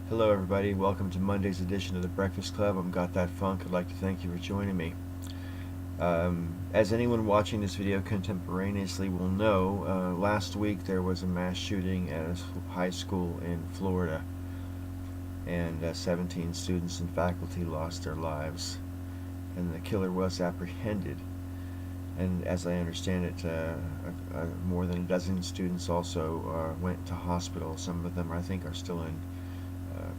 Hello everybody, welcome to Monday's edition of The Breakfast Club. I'm Got That Funk. I'd like to thank you for joining me. As anyone watching this video contemporaneously will know, last week there was a mass shooting at a high school in Florida, and 17 students and faculty lost their lives, and the killer was apprehended. And as I understand it, more than a dozen students also went to hospital. Some of them, I think, are still in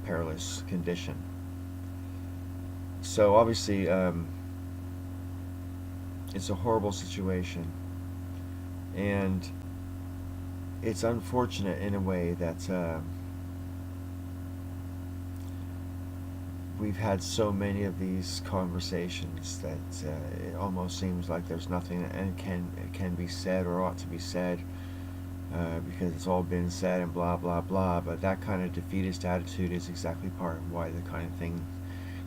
perilous condition. So obviously, it's a horrible situation, and it's unfortunate in a way that we've had so many of these conversations that it almost seems like there's nothing that can be said or ought to be said, because it's all been said and blah blah blah. But that kind of defeatist attitude is exactly part of why the kind of thing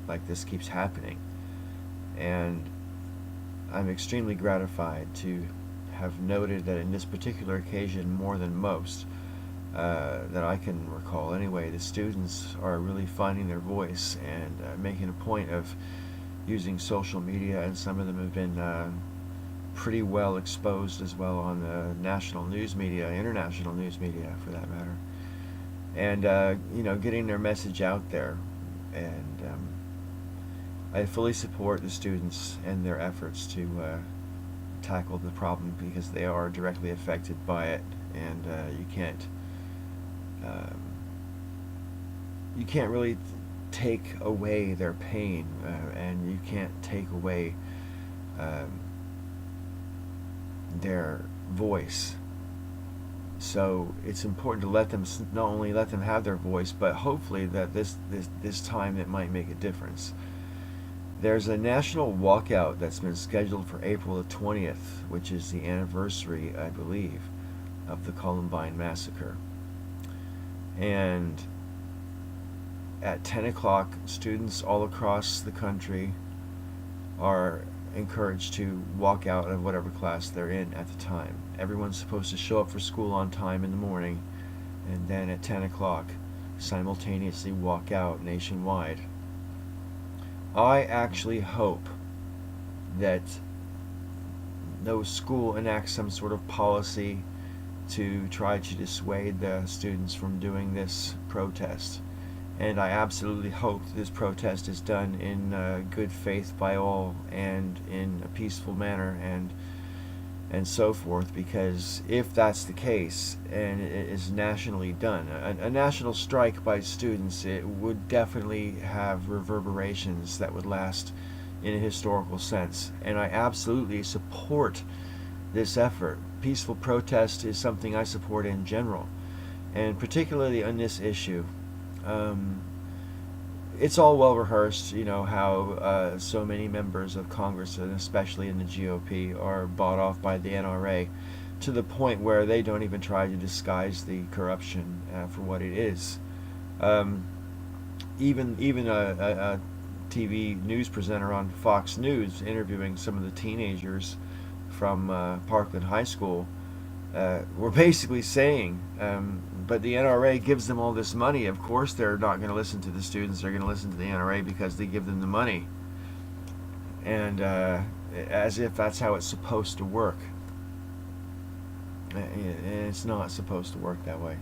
like this keeps happening. And I'm extremely gratified to have noted that in this particular occasion, more than most that I can recall anyway, the students are really finding their voice and making a point of using social media, and some of them have been pretty well exposed as well on the national news media, international news media for that matter, and getting their message out there. And I fully support the students and their efforts to tackle the problem, because they are directly affected by it, and you can't really take away their pain, and you can't take away their voice. So it's important to let them, not only let them have their voice, but hopefully that this time it might make a difference. There's a national walkout that's been scheduled for April the 20th, which is the anniversary, I believe, of the Columbine massacre. And at 10 o'clock, students all across the country are encouraged to walk out of whatever class they're in at the time. Everyone's supposed to show up for school on time in the morning, and then at 10 o'clock simultaneously walk out nationwide. I actually hope that no school enacts some sort of policy to try to dissuade the students from doing this protest. And I absolutely hope that this protest is done in good faith by all, and in a peaceful manner, and so forth, because if that's the case and it is nationally done, a national strike by students, it would definitely have reverberations that would last in a historical sense. And I absolutely support this effort. Peaceful protest is something I support in general, and particularly on this issue. It's all well rehearsed, how so many members of Congress, and especially in the GOP, are bought off by the NRA to the point where they don't even try to disguise the corruption for what it is. Even a TV news presenter on Fox News interviewing some of the teenagers from Parkland High School were basically saying, but the NRA gives them all this money. Of course they're not going to listen to the students. They're going to listen to the NRA because they give them the money. And as if that's how it's supposed to work. And it's not supposed to work that way.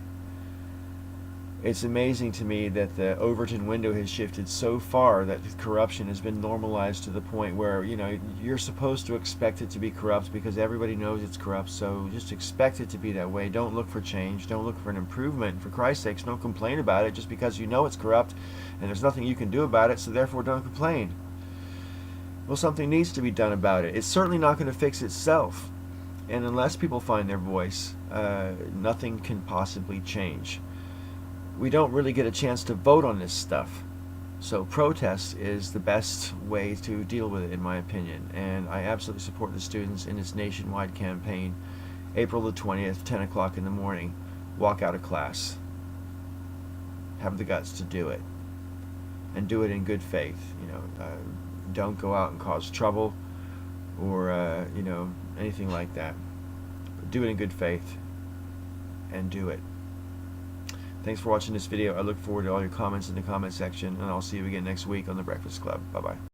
It's amazing to me that the Overton window has shifted so far that corruption has been normalized to the point where, you're supposed to expect it to be corrupt because everybody knows it's corrupt, so just expect it to be that way. Don't look for change. Don't look for an improvement. For Christ's sakes, don't complain about it just because you know it's corrupt and there's nothing you can do about it, so therefore don't complain. Well, something needs to be done about it. It's certainly not going to fix itself. And unless people find their voice, nothing can possibly change. We don't really get a chance to vote on this stuff. So protest is the best way to deal with it, in my opinion. And I absolutely support the students in this nationwide campaign. April the 20th, 10 o'clock in the morning, walk out of class. Have the guts to do it. And do it in good faith. Don't go out and cause trouble or, anything like that. But do it in good faith and do it. Thanks for watching this video. I look forward to all your comments in the comment section, and I'll see you again next week on The Breakfast Club. Bye-bye.